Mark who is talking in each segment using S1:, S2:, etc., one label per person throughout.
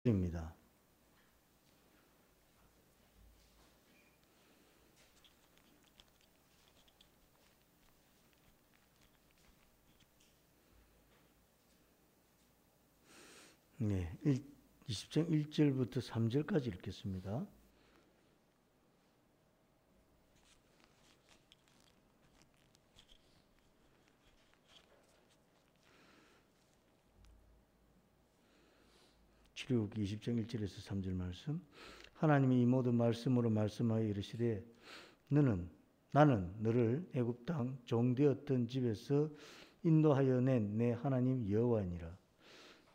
S1: 입니다. 네, 20장 1절부터 3절까지 읽겠습니다. 출애굽기 20장 1절에서 3절 말씀. 하나님이 이 모든 말씀으로 말씀하여 이르시되 나는 너를 애굽 땅 종되었던 집에서 인도하여 낸 내 하나님 여호와니라.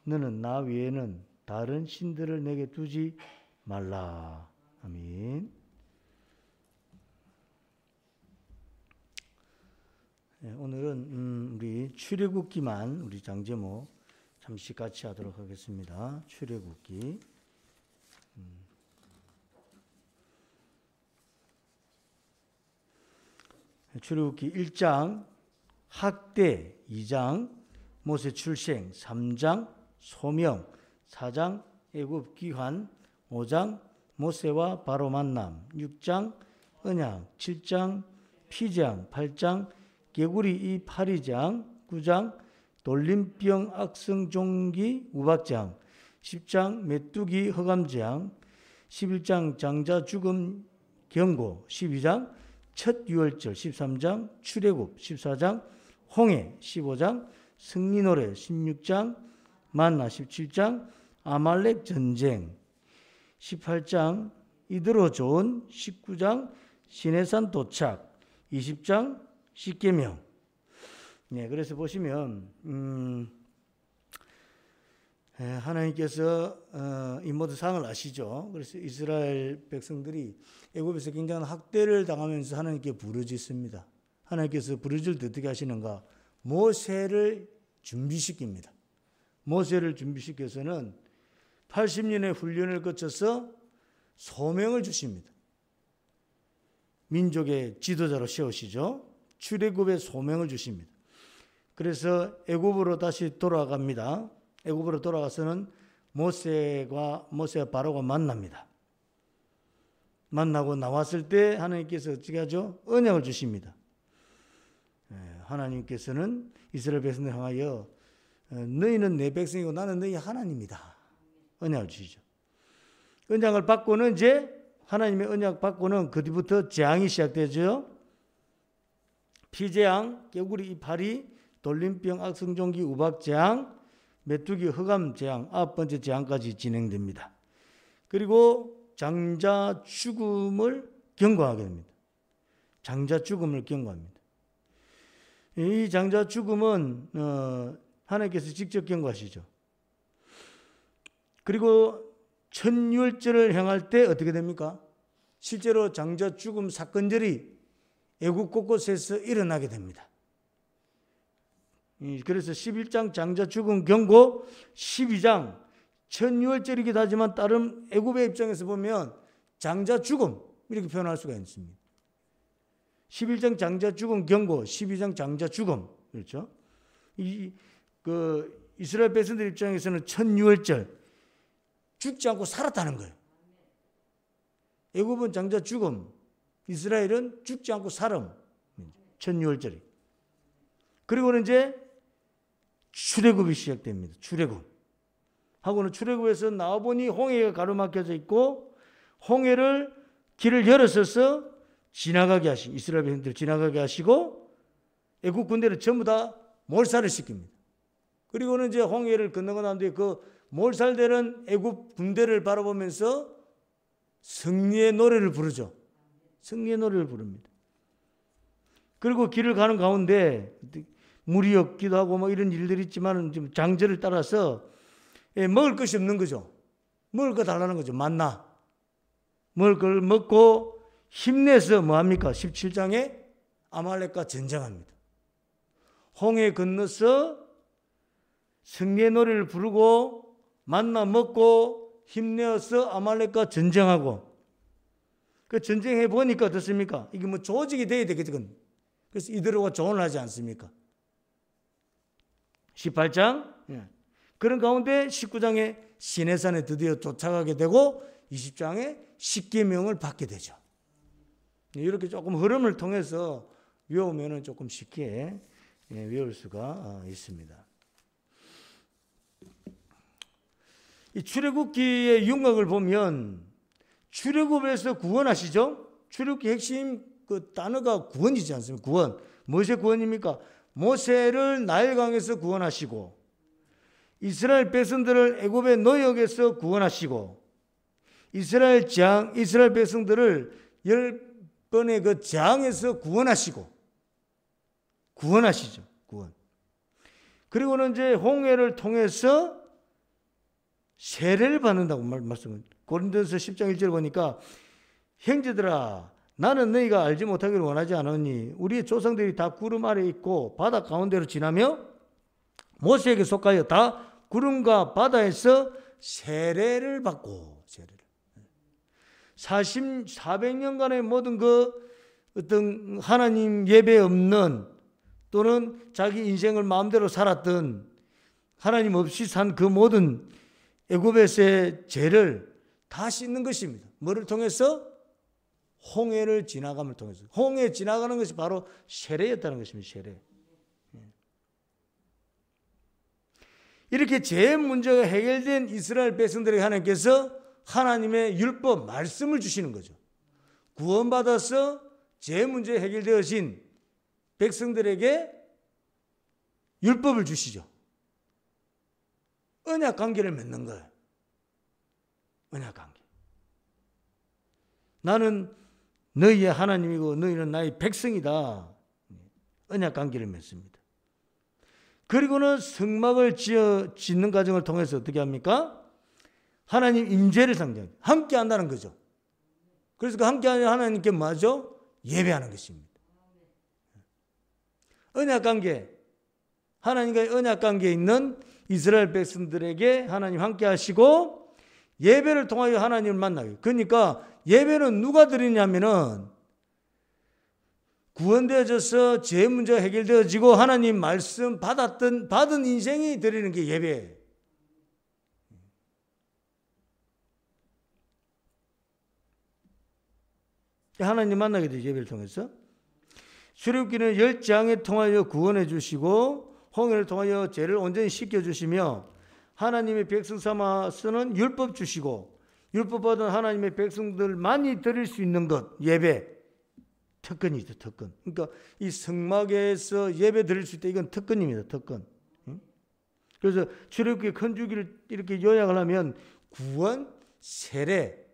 S1: 너는 나 외에는 다른 신들을 내게 두지 말라. 아멘. 네, 오늘은 우리 출애굽기만 우리 장제모 잠시 같이 하도록 하겠습니다. 출애굽기. 출애굽기 1장 학대, 2장 모세 출생, 3장 소명, 4장 애굽 귀환, 5장 모세와 바로 만남, 6장 언약, 7장 피장, 8장 개구리 이 8장, 9장 돌림병 악성종기 우박장, 10장 메뚜기 허감장, 11장 장자 죽음 경고, 12장 첫 유월절, 13장 출애굽, 14장 홍해, 15장 승리노래, 16장 만나, 17장 아말렉 전쟁, 18장 이드로 조언, 19장 시내산 도착, 20장 십계명. 네, 그래서 보시면 하나님께서 이 모든 사항을 아시죠. 그래서 이스라엘 백성들이 애굽에서 굉장한 학대를 당하면서 하나님께 부르짖습니다. 하나님께서 부르짖을 때 어떻게 하시는가? 모세를 준비시킵니다. 모세를 준비시켜서는 80년의 훈련을 거쳐서 소명을 주십니다. 민족의 지도자로 세우시죠. 출애굽의 소명을 주십니다. 그래서 애굽으로 다시 돌아갑니다. 애굽으로 돌아가서는 모세와 바로가 만납니다. 만나고 나왔을 때 하나님께서 어떻게 하죠? 언약을 주십니다. 하나님께서는 이스라엘 백성들 향하여 너희는 내 백성이고 나는 너희 하나님이다. 언약을 주시죠. 언약을 받고는 이제 하나님의 언약 받고는 그 뒤부터 재앙이 시작되죠. 피재앙, 개구리 이파리, 돌림병 악성종기 우박재앙, 메뚜기 흑암재앙, 9번째 재앙까지 진행됩니다. 그리고 장자 죽음을 경고하게 됩니다. 장자 죽음을 경고합니다. 이 장자 죽음은 하나님께서 직접 경고하시죠. 그리고 천유월절을 행할 때 어떻게 됩니까? 실제로 장자 죽음 사건들이 애국 곳곳에서 일어나게 됩니다. 그래서 11장 장자 죽음 경고, 12장 천유월절이기도 하지만 다른 애굽의 입장에서 보면 장자 죽음 이렇게 표현할 수가 있습니다. 11장 장자 죽음 경고, 12장 장자 죽음. 그렇죠? 이스라엘 백성들 입장에서는 천유월절 죽지 않고 살았다는 거예요. 애굽은 장자 죽음, 이스라엘은 죽지 않고 살음. 천유월절이. 그리고는 이제 출애굽이 시작됩니다. 출애굽. 하고는 출애굽에서 나와보니 홍해가 가로막혀져 있고 홍해를 길을 열어서서 지나가게 하시고 이스라엘 백성들 지나가게 하시고 애국 군대를 전부 다 몰살을 시킵니다. 그리고는 이제 홍해를 건너고 난 뒤에 그 몰살되는 애국 군대를 바라보면서 승리의 노래를 부르죠. 승리의 노래를 부릅니다. 그리고 길을 가는 가운데 물이 없기도 하고 뭐 이런 일들이 있지만 지금 장제를 따라서 먹을 것이 없는 거죠. 먹을 거 달라는 거죠. 만나. 먹을 걸 먹고 힘내서 뭐합니까? 17장에 아말렉과 전쟁합니다. 홍해 건너서 승리의 노래를 부르고 만나 먹고 힘내어서 아말렉과 전쟁하고 그 전쟁해 보니까 어떻습니까? 이게 뭐 조직이 돼야 되겠죠. 그래서 이들과 조언을 하지 않습니까? 18장 그런 가운데 19장에 시내산에 드디어 도착하게 되고 20장에 십계명을 받게 되죠. 이렇게 조금 흐름을 통해서 외우면 조금 쉽게 외울 수가 있습니다. 이 출애굽기의 윤곽을 보면 출애굽에서 구원하시죠. 출애굽기 핵심 그 단어가 구원이지 않습니까? 구원. 무엇의 구원입니까? 모세를 나일강에서 구원하시고 이스라엘 백성들을 애굽의 노역에서 구원하시고 이스라엘 백성들을 10번의 그 재앙에서 구원하시고 구원하시죠. 구원. 그리고는 이제 홍해를 통해서 세례를 받는다고 말씀을. 고린도서 10장 1절 보니까 형제들아 나는 너희가 알지 못하기를 원하지 않으니 우리의 조상들이 다 구름 아래 있고 바다 가운데로 지나며 모세에게 속하여 다 구름과 바다에서 세례를 받고 세례를. 400년간의 모든 그 어떤 하나님 예배 없는 또는 자기 인생을 마음대로 살았던 하나님 없이 산 그 모든 애굽에서의 죄를 다 씻는 것입니다. 뭐를 통해서? 홍해를 지나감을 통해서. 홍해 지나가는 것이 바로 세례였다는 것입니다. 세례. 이렇게 죄 문제가 해결된 이스라엘 백성들에게 하나님께서 하나님의 율법, 말씀을 주시는 거죠. 구원받아서 죄 문제 해결되어진 백성들에게 율법을 주시죠. 언약 관계를 맺는 거예요. 언약 관계. 나는 너희의 하나님이고 너희는 나의 백성이다. 언약 관계를 맺습니다. 그리고는 성막을 짓는 과정을 통해서 어떻게 합니까? 하나님 임재를 상징합니다. 함께 한다는 거죠. 그래서 그 함께 하는 하나님께 뭐죠? 예배하는 것입니다. 언약 관계. 하나님과의 언약 관계에 있는 이스라엘 백성들에게 하나님 함께 하시고 예배를 통하여 하나님을 만나요. 그러니까 예배는 누가 드리냐면은 구원되어져서 죄 문제가 해결되어지고 하나님 말씀 받은 인생이 드리는 게 예배예요. 하나님 만나게 되죠. 예배를 통해서. 출애굽기는 10장에 통하여 구원해 주시고 홍해를 통하여 죄를 온전히 씻겨주시며 하나님의 백성 삼아서는 율법 주시고 율법 받은 하나님의 백성들만이 드릴 수 있는 것, 예배. 특권이죠, 특권. 그러니까 이 성막에서 예배 드릴 수 있다. 이건 특권입니다, 특권. 그래서 출애굽기 큰 주기를 이렇게 요약을 하면 구원, 세례,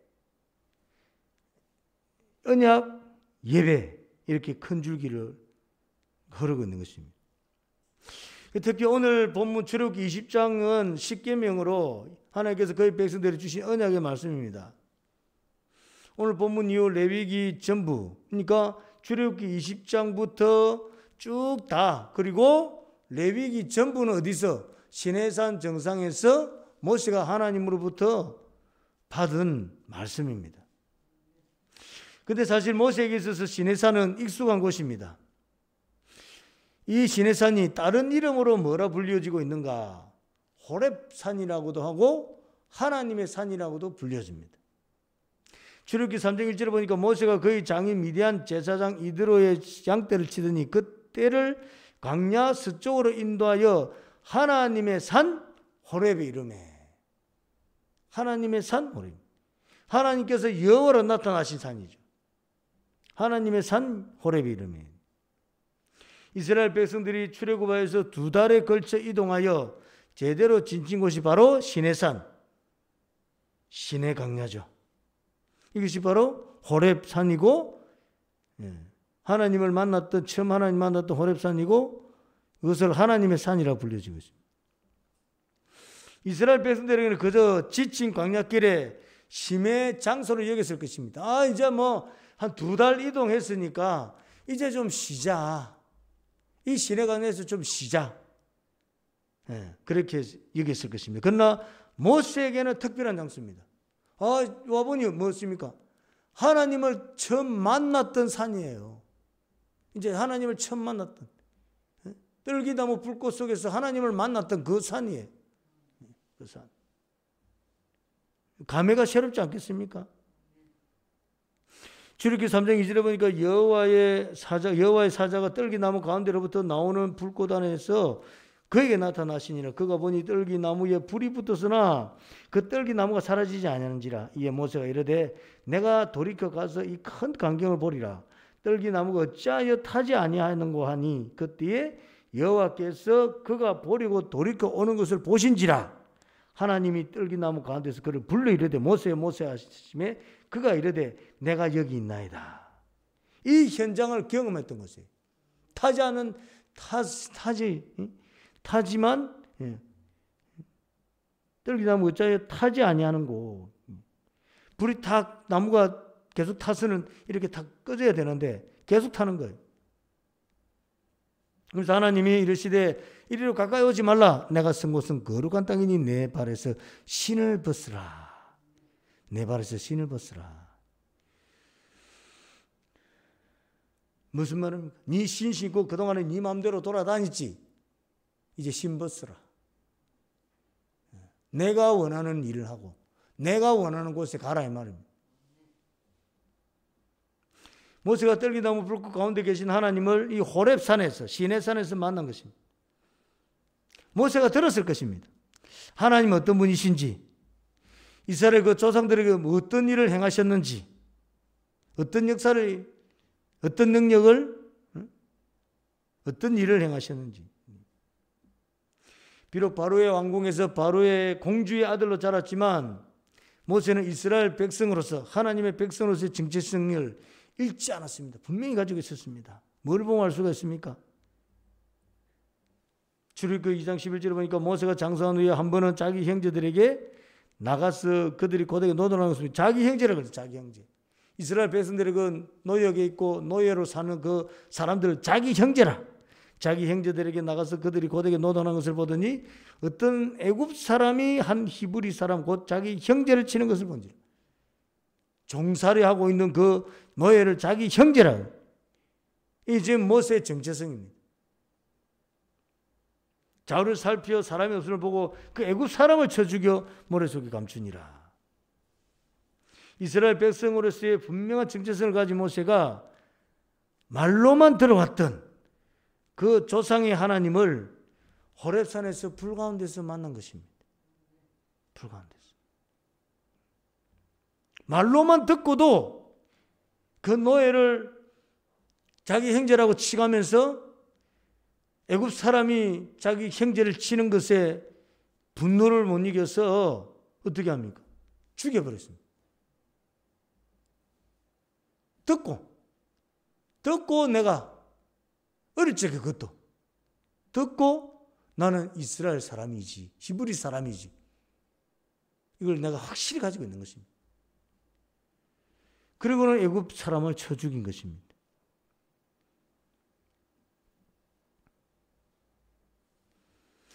S1: 언약, 예배 이렇게 큰 줄기를 흐르고 있는 것입니다. 특히 오늘 본문 출애굽기 20장은 십계명으로 하나님께서 그의 백성들에게 주신 언약의 말씀입니다. 오늘 본문 이후 레위기 전부, 그러니까 출애굽기 20장부터 쭉 다, 그리고 레위기 전부는 어디서? 시내산 정상에서 모세가 하나님으로부터 받은 말씀입니다. 근데 사실 모세에게 있어서 시내산은 익숙한 곳입니다. 이 시내산이 다른 이름으로 뭐라 불려지고 있는가? 호렙산이라고도 하고 하나님의 산이라고도 불려집니다. 출애굽기 3장 1절에 보니까 모세가 그의 장인 미디안 제사장 이드로의 양떼를 치더니 그떼를 광야 서쪽으로 인도하여 하나님의 산 호렙에 이르매. 하나님의 산 호렙. 하나님께서 여호와로 나타나신 산이죠. 하나님의 산 호렙에 이르매. 이스라엘 백성들이 출애굽하여서 2달에 걸쳐 이동하여 제대로 지킨 곳이 바로 시내산, 시내 광야죠. 이것이 바로 호렙산이고 하나님을 만났던 처음 하나님 만났던 호렙산이고 이것을 하나님의 산이라 불려지고 있습니다. 이스라엘 백성들에게는 그저 지친 광야길에 심의 장소를 여겼을 것입니다. 이제 뭐 한 2달 이동했으니까 이제 좀 쉬자. 이 시내 광야에서 좀 쉬자. 그렇게 여겼을 것입니다. 그러나 모세에게는 특별한 장소입니다. 와보니 무엇입니까? 하나님을 처음 만났던 산이에요. 이제 하나님을 처음 만났던 떨기나무 불꽃 속에서 하나님을 만났던 그 산이에요. 그 산. 감회가 새롭지 않겠습니까? 출애굽기 3장 2절에 보니까 여호와의 사자가 떨기나무 가운데로부터 나오는 불꽃 안에서 그에게 나타나시니라. 그가 보니 떨기나무에 불이 붙었으나 그 떨기나무가 사라지지 아니하는지라. 이에 모세가 이르되 내가 돌이켜 가서 이 큰 광경을 보리라. 떨기나무가 어찌하여 타지 아니하는고 하니 그때에 여호와께서 그가 보리고 돌이켜 오는 것을 보신지라. 하나님이 떨기나무 가운데서 그를 불러 이르되 모세 모세 하시매 그가 이르되 내가 여기 있나이다. 이 현장을 경험했던 것이에요. 타지만 떨기나무 어찌하여 타지 아니하는 고. 불이 탁 나무가 계속 타서는 이렇게 탁 꺼져야 되는데 계속 타는 거예요. 그래서 하나님이 이르시되 이리로 가까이 오지 말라. 내가 쓴 곳은 거룩한 땅이니 내 발에서 신을 벗으라. 내 발에서 신을 벗으라. 무슨 말입니까? 네 신 신고 그동안에 네 마음대로 돌아다녔지. 이제 신 벗으라. 내가 원하는 일을 하고 내가 원하는 곳에 가라 이 말입니다. 모세가 떨기나무 불꽃 가운데 계신 하나님을 이 호렙산에서 시내산에서 만난 것입니다. 모세가 들었을 것입니다. 하나님은 어떤 분이신지, 이스라엘 그 조상들에게 어떤 일을 행하셨는지, 어떤 역사를, 어떤 능력을, 어떤 일을 행하셨는지. 비록 바로의 왕궁에서 바로의 공주의 아들로 자랐지만 모세는 이스라엘 백성으로서 하나님의 백성으로서의 정체성을 잃지 않았습니다. 분명히 가지고 있었습니다. 뭘 보응할 수가 있습니까? 출애굽기 2장 11절에 보니까 모세가 장사한 후에 한 번은 자기 형제들에게 나가서 그들이 고되게 노동하는 것을 자기 형제라고 그랬어요. 자기 형제. 이스라엘 백성들이 그 노역에 있고 노예로 사는 그 사람들을 자기 형제라. 자기 형제들에게 나가서 그들이 고되게 노동하는 것을 보더니 어떤 애굽 사람이 한 히브리 사람 곧 자기 형제를 치는 것을 본지. 종살이 하고 있는 그 노예를 자기 형제라고. 이게 지금 모세의 정체성입니다. 좌우를 살피어 사람의 없음을 보고 그 애굽 사람을 쳐 죽여 모래 속에 감추니라. 이스라엘 백성으로서의 분명한 정체성을 가진 모세가 말로만 들어왔던 그 조상의 하나님을 호렙산에서 불 가운데서 만난 것입니다. 불 가운데서. 말로만 듣고도 그 노예를 자기 형제라고 치가면서 애굽 사람이 자기 형제를 치는 것에 분노를 못 이겨서 어떻게 합니까? 죽여버렸습니다. 듣고 내가 어릴 적에 그것도 듣고 나는 이스라엘 사람이지 히브리 사람이지 이걸 내가 확실히 가지고 있는 것입니다. 그리고는 애굽 사람을 쳐 죽인 것입니다.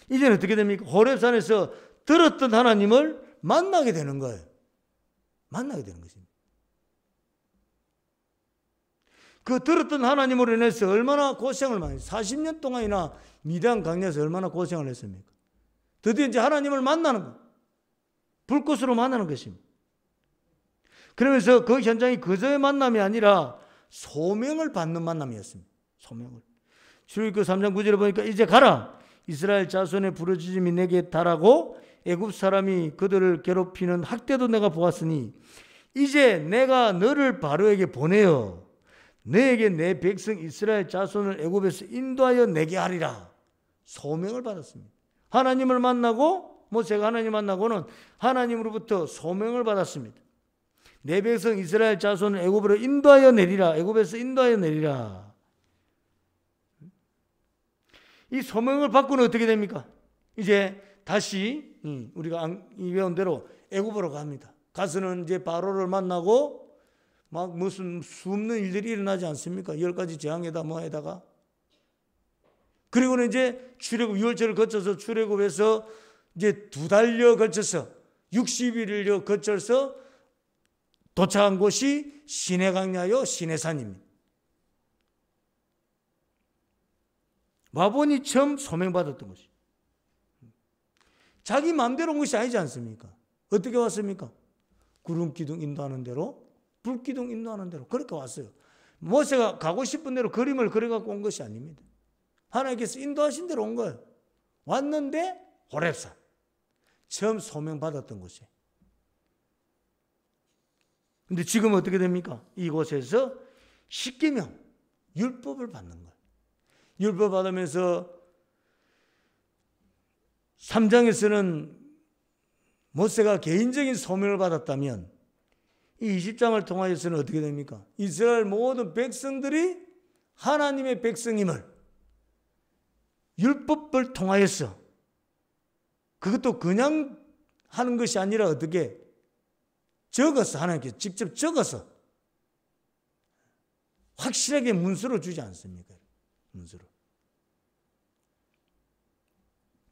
S1: 이제는 어떻게 됩니까? 호렙산에서 들었던 하나님을 만나게 되는 거예요. 만나게 되는 것입니다. 그 들었던 하나님으로 인해서 얼마나 고생을 많이 했어요. 40년 동안이나 미디안 강야에서 얼마나 고생을 했습니까? 드디어 이제 하나님을 만나는 거예요. 불꽃으로 만나는 것입니다. 그러면서 그 현장이 그저의 만남이 아니라 소명을 받는 만남이었습니다. 소명을. 출애굽기 3장 9절에 보니까 이제 가라. 이스라엘 자손의 부르짖음이 내게 달하고 애굽 사람이 그들을 괴롭히는 학대도 내가 보았으니 이제 내가 너를 바로에게 보내어 너에게 내 백성 이스라엘 자손을 애굽에서 인도하여 내게 하리라. 소명을 받았습니다. 하나님을 만나고 모세가 하나님 만나고는 하나님으로부터 소명을 받았습니다. 내 백성 이스라엘 자손을 애굽으로 인도하여 내리라. 애굽에서 인도하여 내리라. 이 소명을 받고는 어떻게 됩니까? 이제 다시 우리가 외운 대로 애굽으로 갑니다. 가서는 이제 바로를 만나고 막 무슨 수없는 일들이 일어나지 않습니까? 10가지 재앙에다 뭐에다가. 그리고는 이제 출애굽 6월절을 거쳐서 출애굽에서 이제 2달여 거쳐서 60일여 거쳐서 도착한 곳이 시내강야요 시내산입니다. 와본이 처음 소명받았던 것이 자기 마음대로 온 것이 아니지 않습니까? 어떻게 왔습니까? 구름 기둥 인도하는 대로, 불 기둥 인도하는 대로 그렇게 왔어요. 모세가 가고 싶은 대로 그림을 그려갖고 온 것이 아닙니다. 하나님께서 인도하신 대로 온 거예요. 왔는데 호렙산 처음 소명받았던 곳이에요. 근데 지금 어떻게 됩니까? 이곳에서 십계명 율법을 받는 거예요. 율법 받으면서 3장에서는 모세가 개인적인 소명을 받았다면 이 20장을 통하여서는 어떻게 됩니까? 이스라엘 모든 백성들이 하나님의 백성임을 율법을 통하여서, 그것도 그냥 하는 것이 아니라 어떻게 적어서, 하나님께서 직접 적어서 확실하게 문서로 주지 않습니까? 문서로.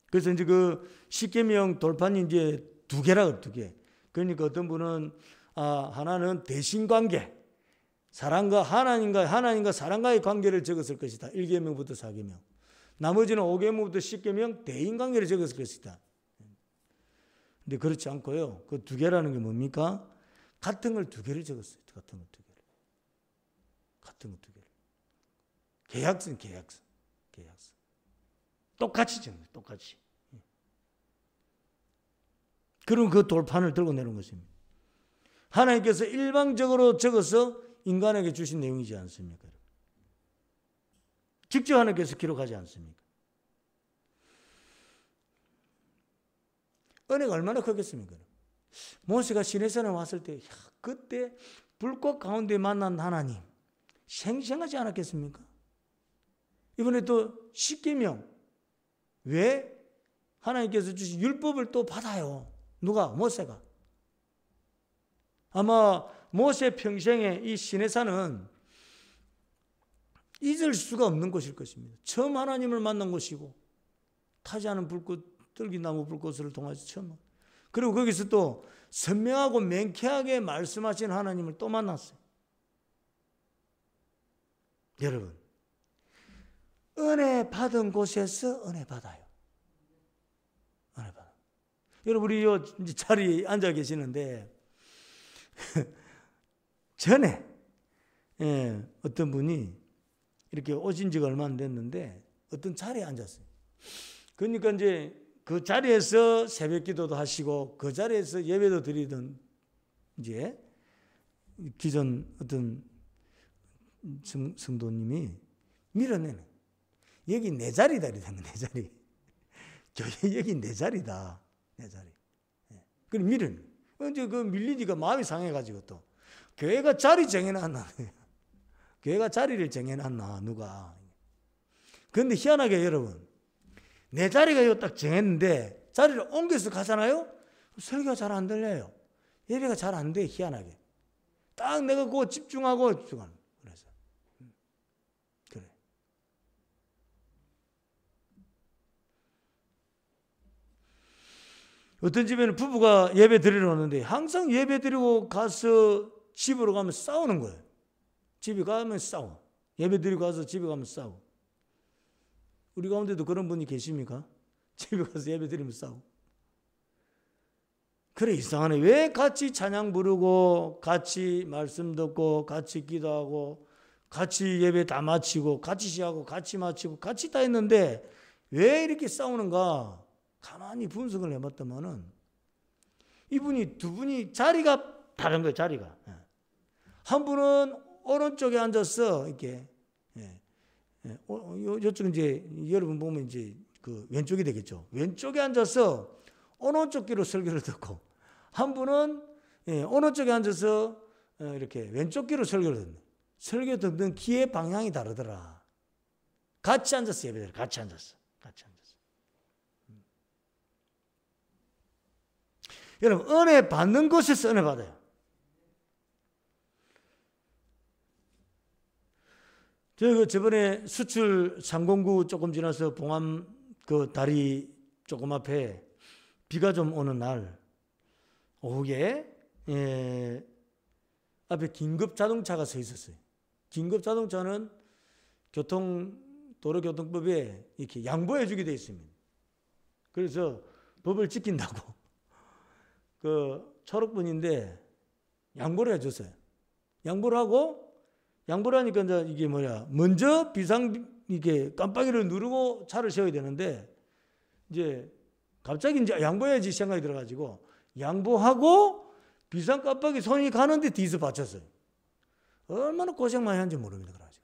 S1: 그래서 이제 그 십계명 돌판이 이제 두 개라, 두 개. 그러니까 어떤 분은 하나는 대신관계, 사람과 하나님과 사람과의 관계를 적었을 것이다. 1계명부터 4계명. 나머지는 5계명부터 10계명 대인관계를 적었을 것이다. 근데 그렇지 않고요. 그 두 개라는 게 뭡니까? 같은 걸 두 개를 적었어요. 같은 걸 두 개를. 같은 걸 두 개를. 계약서. 똑같이 적는, 똑같이. 그럼 그 돌판을 들고 내는 것입니다. 하나님께서 일방적으로 적어서 인간에게 주신 내용이지 않습니까? 직접 하나님께서 기록하지 않습니까? 은혜가 얼마나 크겠습니까? 모세가 시내산에 왔을 때 그때 불꽃 가운데 만난 하나님 생생하지 않았겠습니까? 이번에 또 십계명, 왜 하나님께서 주신 율법을 또 받아요? 누가? 모세가. 아마 모세 평생에 이 시내산은 잊을 수가 없는 곳일 것입니다. 처음 하나님을 만난 곳이고, 타지 않은 불꽃, 떨기나무 불꽃을 통해서 처음. 그리고 거기서 또 선명하고 맹쾌하게 말씀하신 하나님을 또 만났어요. 여러분, 은혜 받은 곳에서 은혜 받아요. 은혜 받아요. 여러분, 우리 이 자리에 앉아 계시는데 전에 어떤 분이 이렇게 오신 지가 얼마 안 됐는데 어떤 자리에 앉았어요. 그러니까 이제 그 자리에서 새벽 기도도 하시고 그 자리에서 예배도 드리던 이제 기존 어떤 성도님이 밀어내는, 여기 내 자리다 이러는 거야. 내 자리. 교회 여기 내 자리다. 내 자리. 그럼 밀은. 이제 그 밀리니까 마음이 상해가지고 또 교회가 자리 정해놨나. 교회가 자리를 정해놨나 누가. 그런데 희한하게 여러분, 내 자리가 요 딱 정했는데 자리를 옮겨서 가잖아요. 설교가 잘 안 들려요. 예배가 잘 안 돼. 희한하게. 딱 내가 그거 집중하는. 그래서 그래. 어떤 집에는 부부가 예배 드리러 오는데 항상 예배 드리고 가서 집으로 가면 싸우는 거예요. 집에 가면 싸워. 예배 드리고 가서 집에 가면 싸워. 우리 가운데도 그런 분이 계십니까? 집에 가서 예배 드리면 싸워. 그래, 이상하네. 왜 같이 찬양 부르고 같이 말씀 듣고 같이 기도하고 같이 예배 다 마치고 같이 시하고 같이 마치고 같이 다 했는데 왜 이렇게 싸우는가? 가만히 분석을 해봤더만은 이분이 두 분이 자리가 다른 거예요. 자리가. 한 분은 오른쪽에 앉았어. 이렇게. 이쪽 이제 여러분 보면 이제 그 왼쪽이 되겠죠. 왼쪽에 앉아서 오른쪽 귀로 설교를 듣고, 한 분은 오른쪽에 앉아서 이렇게 왼쪽 귀로 설교를 듣는. 설교 듣는 귀의 방향이 다르더라. 같이 앉았어. 예배를 같이 앉았어. 같이 앉았어. 여러분, 은혜 받는 곳에서 은혜 받아요. 제가 저번에 수출 상공구 조금 지나서 봉암 그 다리 조금 앞에 비가 좀 오는 날 오후에 앞에 긴급 자동차가 서 있었어요. 긴급 자동차는 도로교통법에 이렇게 양보해 주게 되어 있습니다. 그래서 법을 지킨다고. 그 초록분인데 양보를 해줬어요. 양보를 하고, 양보를 하니까 이제 이게 뭐야, 먼저 이게 깜빡이를 누르고 차를 세워야 되는데, 이제 갑자기 이제 양보해야지 생각이 들어가지고, 양보하고 비상 깜빡이 손이 가는데 뒤에서 받쳤어요. 얼마나 고생 많이 한지 모릅니다. 그래가지고.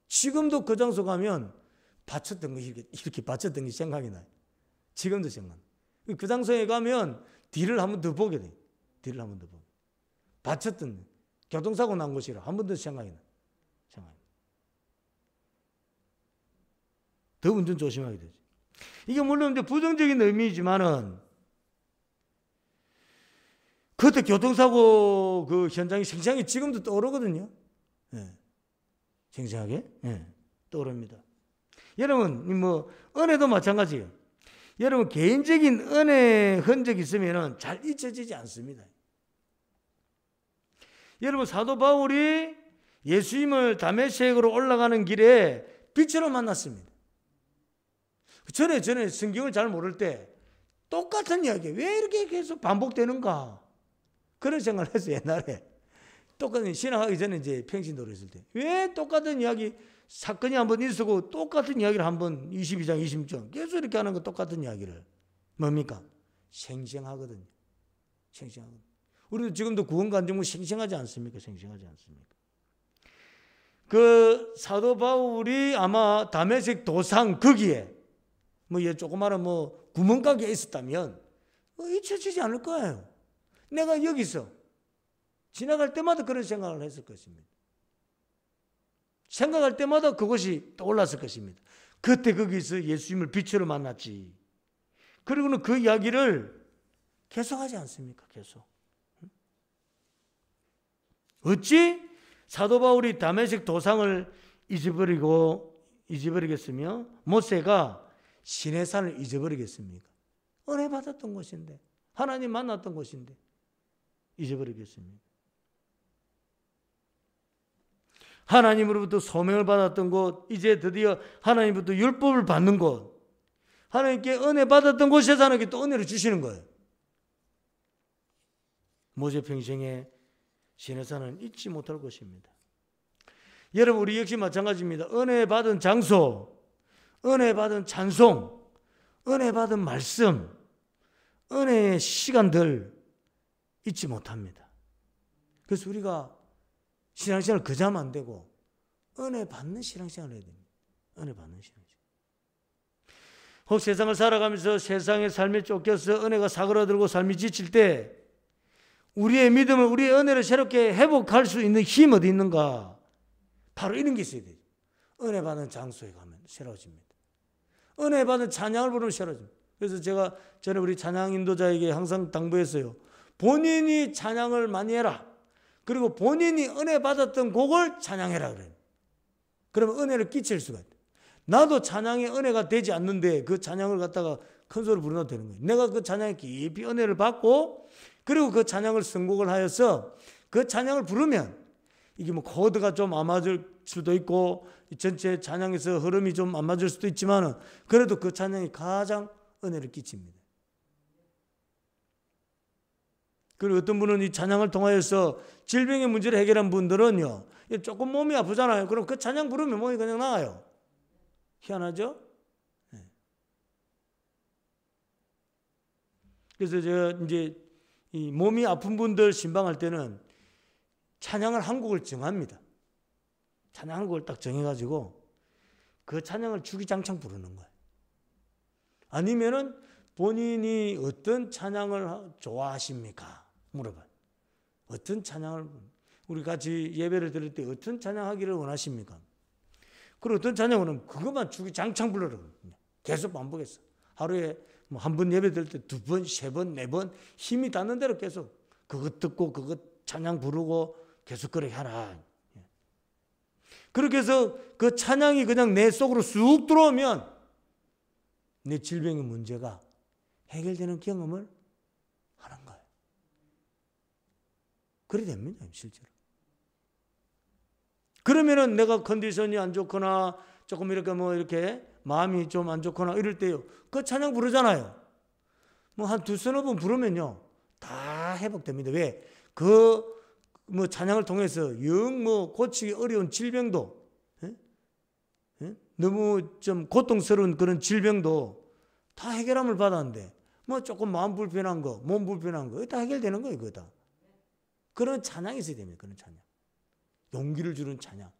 S1: 지금도 그 장소 가면 받쳤던 거, 이렇게 받쳤던 게 생각이 나요. 지금도 생각나요. 그 장소에 가면 뒤를 한 번 더 보게 돼요. 뒤를 한 번 더 보게. 받쳤던, 교통사고 난 곳이라 한 번 더 생각이 나요. 더 운전 조심하게 되죠. 이게 물론 이제 부정적인 의미이지만은, 그때 교통사고 그 현장이 생생하게 지금도 떠오르거든요. 예. 생생하게 떠오릅니다. 여러분, 뭐, 은혜도 마찬가지예요. 여러분, 개인적인 은혜 흔적이 있으면 잘 잊혀지지 않습니다. 여러분, 사도 바울이 예수님을 다메섹으로 올라가는 길에 빛으로 만났습니다. 전에 성경을 잘 모를 때 똑같은 이야기, 왜 이렇게 계속 반복되는가? 그런 생각을 했어요, 옛날에. 똑같은, 신앙하기 전에 이제 평신도로 했을 때. 왜 똑같은 이야기, 사건이 한번 있었고 똑같은 이야기를 한번 22장, 26장 계속 이렇게 하는 거 똑같은 이야기를. 뭡니까? 생생하거든요. 생생하거든요. 우리도 지금도 구원간증문 생생하지 않습니까? 생생하지 않습니까? 그 사도 바울이 아마 다메섹 도상 거기에 뭐 조그마한 뭐 구멍가게에 있었다면 잊혀지지 않을 거예요. 내가 여기서 지나갈 때마다 그런 생각을 했을 것입니다. 생각할 때마다 그것이 떠올랐을 것입니다. 그때 거기서 예수님을 빛으로 만났지. 그리고는 그 이야기를 계속하지 않습니까? 계속. 어찌 사도 바울이 다메섹 도상을 잊어버리겠으며 모세가 시내산을 잊어버리겠습니까? 은혜 받았던 곳인데, 하나님 만났던 곳인데 잊어버리겠습니까? 하나님으로부터 소명을 받았던 곳, 이제 드디어 하나님부터 율법을 받는 곳, 하나님께 은혜 받았던 곳에서 하나님께 또 은혜를 주시는 거예요. 모세 평생에 시내산은 잊지 못할 것입니다. 여러분, 우리 역시 마찬가지입니다. 은혜 받은 장소, 은혜 받은 찬송, 은혜 받은 말씀, 은혜의 시간들 잊지 못합니다. 그래서 우리가 신앙생활을 그저 하면 안 되고 은혜 받는 신앙생활을 해야 됩니다. 은혜 받는 신앙생활. 혹 세상을 살아가면서 세상의 삶에 쫓겨서 은혜가 사그라들고 삶이 지칠 때 우리의 믿음을, 우리의 은혜를 새롭게 회복할 수 있는 힘이 어디 있는가? 바로 이런 게 있어야 돼요. 은혜 받는 장소에 가면 새로워집니다. 은혜 받은 찬양을 부르면 새로워집니다. 그래서 제가 전에 우리 찬양 인도자에게 항상 당부했어요. 본인이 찬양을 많이 해라. 그리고 본인이 은혜 받았던 곡을 찬양해라 그래요. 그러면 은혜를 끼칠 수가 있다. 나도 찬양에 은혜가 되지 않는데 그 찬양을 갖다가 큰 소리 부르면 되는 거예요. 내가 그 찬양에 깊이 은혜를 받고 그리고 그 찬양을 선곡을 하여서 그 찬양을 부르면 이게 뭐 코드가 좀 안 맞을 수도 있고 전체 찬양에서 흐름이 좀 안 맞을 수도 있지만 그래도 그 찬양이 가장 은혜를 끼칩니다. 그리고 어떤 분은 이 찬양을 통하여서 질병의 문제를 해결한 분들은요, 조금 몸이 아프잖아요. 그럼 그 찬양 부르면 몸이 그냥 나아요. 희한하죠? 네. 그래서 제가 이제 이 몸이 아픈 분들 신방할 때는 찬양을 한 곡을 정합니다. 찬양 한 곡을 딱 정해가지고 그 찬양을 주기장창 부르는 거예요. 아니면은 본인이 어떤 찬양을 좋아하십니까? 물어봐요. 어떤 찬양을, 우리 같이 예배를 드릴 때 어떤 찬양하기를 원하십니까? 그리고 어떤 찬양은 그것만 주기장창 불러라. 계속 반복했어. 하루에 뭐 한 번 예배 드릴 때 2번, 3번, 4번 힘이 닿는 대로 계속 그것 듣고 그것 찬양 부르고 계속 그렇게 하라. 그렇게 해서 그 찬양이 그냥 내 속으로 쑥 들어오면 내 질병의 문제가 해결되는 경험을 하는 거예요. 그래 됩니다, 실제로. 그러면은 내가 컨디션이 안 좋거나 조금 이렇게 뭐 이렇게 마음이 좀 안 좋거나 이럴 때요, 그 찬양 부르잖아요. 뭐 한 2-3번 부르면요, 다 회복됩니다. 왜? 그 뭐 찬양을 통해서 영 뭐 고치기 어려운 질병도, 너무 좀 고통스러운 그런 질병도 다 해결함을 받았는데, 뭐 조금 마음 불편한 거, 몸 불편한 거, 다 해결되는 거예요, 그거 다. 그런 찬양이 있어야 됩니다. 그런 찬양. 용기를 주는 찬양.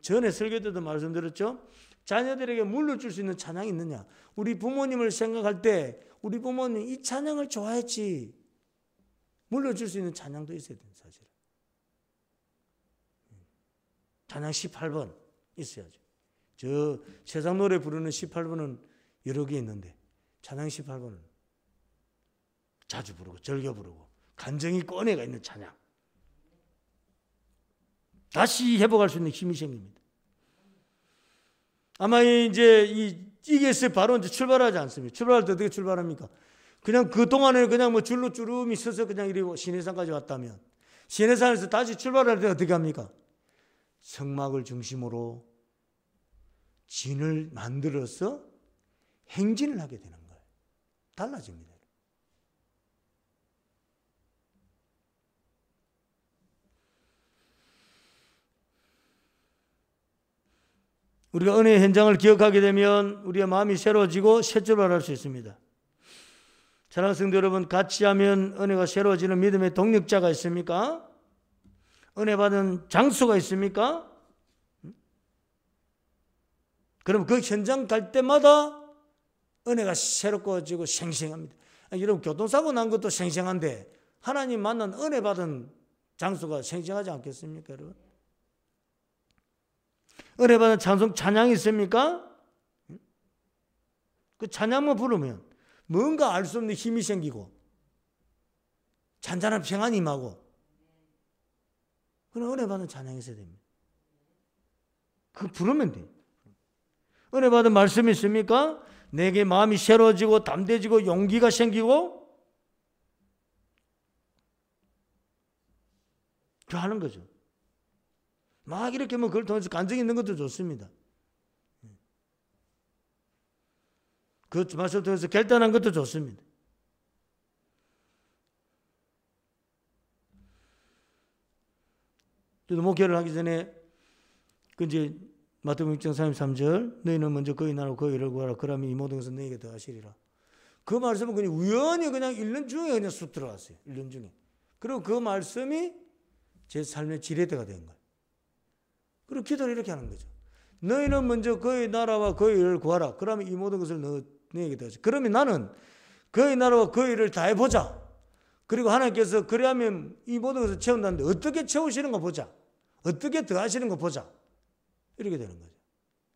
S1: 전에 설교 때도 말씀드렸죠? 자녀들에게 물려줄 수 있는 찬양이 있느냐? 우리 부모님을 생각할 때 우리 부모님 이 찬양을 좋아했지. 물려줄 수 있는 찬양도 있어야 돼요, 사실. 찬양 18번 있어야죠. 저 세상 노래 부르는 18번은 여러 개 있는데 찬양 18번은 자주 부르고 즐겨 부르고 감정이 꺼내가 있는 찬양. 다시 회복할 수 있는 힘이 생깁니다. 아마 이제 이게 바로 이제 출발하지 않습니까? 출발할 때 어떻게 출발합니까? 그냥 그 동안에 그냥 뭐 줄로 주름이 서서 그냥 이리고 시내산까지 왔다면 시내산에서 다시 출발할 때 어떻게 합니까? 성막을 중심으로 진을 만들어서 행진을 하게 되는 거예요. 달라집니다. 우리가 은혜의 현장을 기억하게 되면 우리의 마음이 새로워지고 새 출발할 수 있습니다. 사랑하는 성도 여러분, 같이 하면 은혜가 새로워지는 믿음의 동력자가 있습니까? 은혜 받은 장소가 있습니까? 그럼 그 현장 갈 때마다 은혜가 새롭고지고 생생합니다. 여러분, 교통사고 난 것도 생생한데 하나님 만난 은혜 받은 장소가 생생하지 않겠습니까, 여러분? 은혜 받은 찬양이 있습니까? 그 찬양만 부르면 뭔가 알 수 없는 힘이 생기고 잔잔한 평안이 임하고, 그런 은혜 받은 찬양이 있어야 됩니다. 그 부르면 돼요. 은혜 받은 말씀이 있습니까? 내게 마음이 새로워지고 담대해지고 용기가 생기고, 그 하는 거죠. 막 이렇게 뭐 그걸 통해서 간증이 있는 것도 좋습니다. 그 말씀을 통해서 결단한 것도 좋습니다. 저도 목회를 하기 전에 그 이제 마태복음 6장 33절 너희는 먼저 거기 나라와 거기 일을 구하라 그러면 이 모든 것은 너희에게 더하시리라. 그 말씀은 그냥 우연히 그냥 읽는 중에 그냥 쑥 들어갔어요. 읽는 중에. 그리고 그 말씀이 제 삶의 지렛대가 된 거예요. 그리고 기도를 이렇게 하는 거죠. 너희는 먼저 그의 나라와 그의 일을 구하라. 그러면 이 모든 것을 너희에게 더하시리라. 그러면 나는 그의 나라와 그의 일을 다 해보자. 그리고 하나님께서 그래야면 이 모든 것을 채운다는데 어떻게 채우시는 거 보자. 어떻게 더하시는 거 보자. 이렇게 되는 거죠.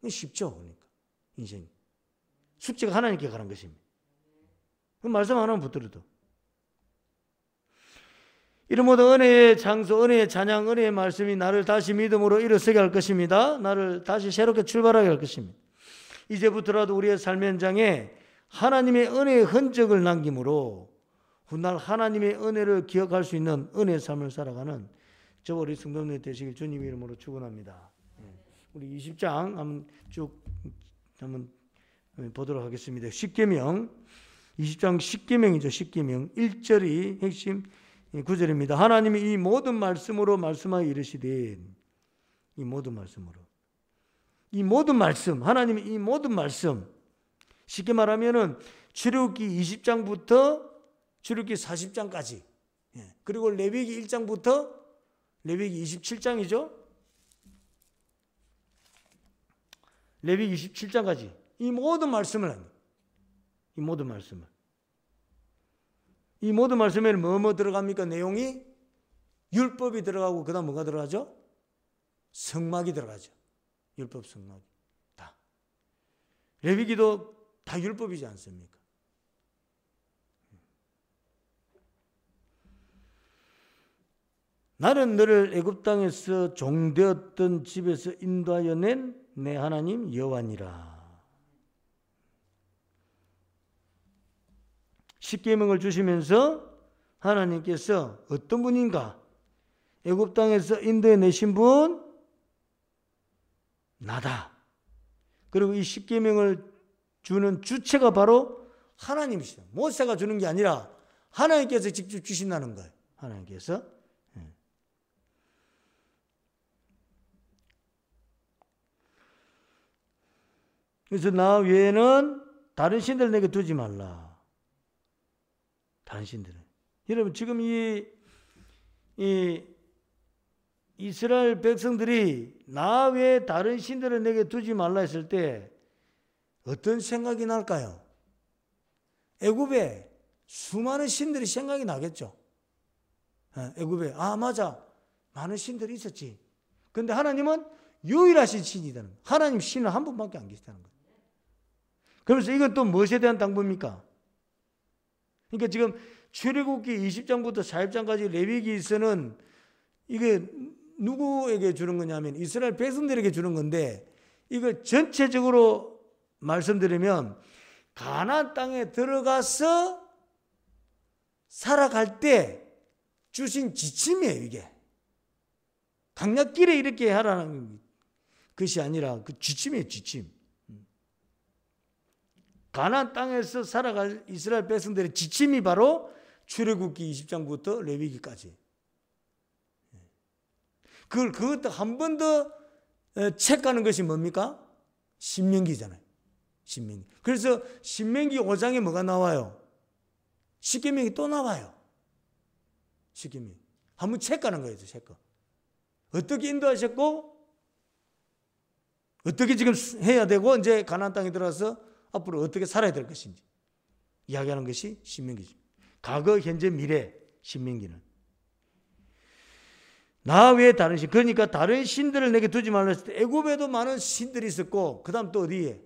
S1: 쉽죠. 그러니까 인생이. 숙제가 하나님께 가는 것입니다. 그 말씀 하나만 붙들어도. 이런 모든 은혜의 장소, 은혜의 찬양, 은혜의 말씀이 나를 다시 믿음으로 일어서게 할 것입니다. 나를 다시 새롭게 출발하게 할 것입니다. 이제부터라도 우리의 삶의 현장에 하나님의 은혜의 흔적을 남김으로 훗날 하나님의 은혜를 기억할 수 있는 은혜의 삶을 살아가는 저 우리 성도님들 되시길 주님 이름으로 축원합니다. 우리 20장 한번 보도록 하겠습니다. 십계명 20장 십계명이죠. 십계명 1절이 핵심 구절입니다. 하나님이 이 모든 말씀으로 말씀하여 이르시되, 이 모든 말씀으로, 이 모든 말씀, 하나님이 이 모든 말씀, 쉽게 말하면은 출애굽기 20장부터 출애굽기 40장까지, 그리고 레위기 1장부터 레위기 27장이죠. 레위기 27장까지 이 모든 말씀을 합니다. 이 모든 말씀을. 이 모든 말씀에는 뭐 들어갑니까? 내용이 율법이 들어가고 그 다음 뭐가 들어가죠? 성막이 들어가죠. 율법 성막이 다. 레위기도 다 율법이지 않습니까? 나는 너를 애굽 땅에서 종되었던 집에서 인도하여 낸 내 하나님 여호와니라. 십계명을 주시면서 하나님께서 어떤 분인가? 애굽 땅에서 인도해 내신 분 나다. 그리고 이 십계명을 주는 주체가 바로 하나님이시다. 모세가 주는 게 아니라 하나님께서 직접 주신다는 거예요. 하나님께서. 그래서 나 외에는 다른 신들 내게 두지 말라. 다른 신들은. 여러분 지금 이 이스라엘 백성들이 나 외에 다른 신들을 내게 두지 말라 했을 때 어떤 생각이 날까요? 애굽에 수많은 신들이 생각이 나겠죠. 애굽에 맞아, 많은 신들이 있었지. 그런데 하나님은 유일하신 신이라는 거예요. 하나님 신은 한 분밖에 안 계시다는 거예요. 그래서 이건 또 무엇에 대한 당부입니까? 그러니까 지금 출애굽기 20장부터 40장까지 레위기서는 이게 누구에게 주는 거냐면 이스라엘 백성들에게 주는 건데, 이걸 전체적으로 말씀드리면 가나안 땅에 들어가서 살아갈 때 주신 지침이에요. 이게 강약길에 이렇게 하라는 것이 아니라 그 지침이에요. 지침. 가나안 땅에서 살아갈 이스라엘 백성들의 지침이 바로 출애굽기 20장부터 레위기까지. 그것도 한 번 더 체크하는 것이 뭡니까? 신명기잖아요. 신명기. 그래서 신명기 5장에 뭐가 나와요? 십계명이 또 나와요. 십계명. 한번 체크하는 거예요. 체크. 어떻게 인도하셨고 어떻게 지금 해야 되고 이제 가나안 땅에 들어가서 앞으로 어떻게 살아야 될 것인지 이야기하는 것이 신명기죠. 과거, 현재, 미래. 신명기는. 나 외에 다른 신. 그러니까 다른 신들을 내게 두지 말라 했을 때 애굽에도 많은 신들이 있었고 그 다음 또 어디에?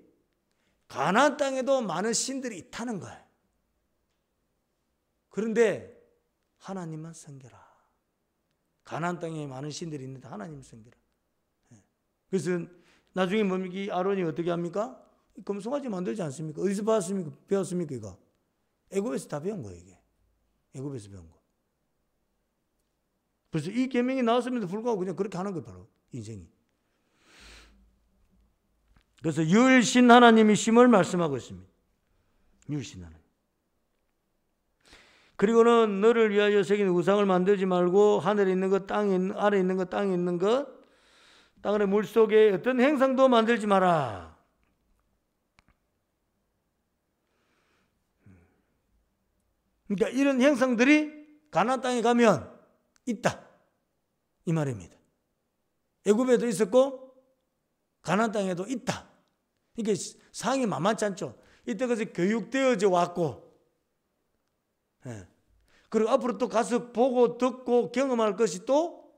S1: 가나안 땅에도 많은 신들이 있다는 거예요. 그런데 하나님만 섬겨라. 가나안 땅에 많은 신들이 있는데 하나님 섬겨라. 그래서 나중에 뭡니까? 아론이 어떻게 합니까? 금송아지 만들지 않습니까? 어디서 배웠습니까? 이거? 애굽에서 다 배운 거예요. 이게. 애굽에서 배운 거. 그래서 이 계명이 나왔음에도 불구하고 그냥 그렇게 하는 거예요. 바로 인생이. 그래서 유일신 하나님이심을 말씀하고 있습니다. 유일신 하나님. 그리고는 너를 위하여 새긴 우상을 만들지 말고 하늘에 있는 것, 아래에 있는 것, 땅에 있는 것, 땅 아래 물속에 어떤 행상도 만들지 마라. 그러니까 이런 행상들이 가나안 땅에 가면 있다. 이 말입니다. 애굽에도 있었고 가나안 땅에도 있다. 이게 상황이 만만치 않죠. 이때까지 교육되어져 왔고, 그리고 앞으로 또 가서 보고 듣고 경험할 것이 또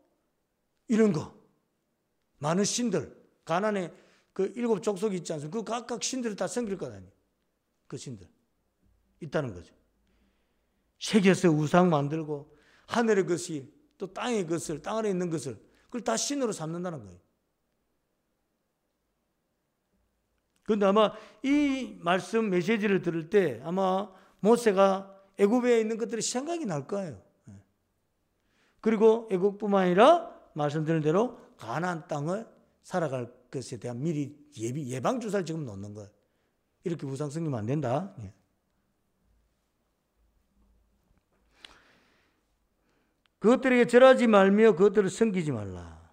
S1: 이런 거. 많은 신들, 가나안에 그 7 족속이 있지 않습니까? 그 각각 신들을 다 섬길 것 아니에요. 그 신들 있다는 거죠. 새겨서 우상 만들고 하늘의 것이 또 땅의 것을, 땅 아래 있는 것을 그걸 다 신으로 삼는다는 거예요. 그런데 아마 이 말씀 메시지를 들을 때 아마 모세가 애굽에 있는 것들이 생각이 날 거예요. 그리고 애굽뿐만 아니라 말씀드린 대로 가나안 땅을 살아갈 것에 대한 미리 예방 주사를 지금 놓는 거예요. 이렇게 우상 섬기면 안 된다. 그것들에게 절하지 말며 그것들을 섬기지 말라.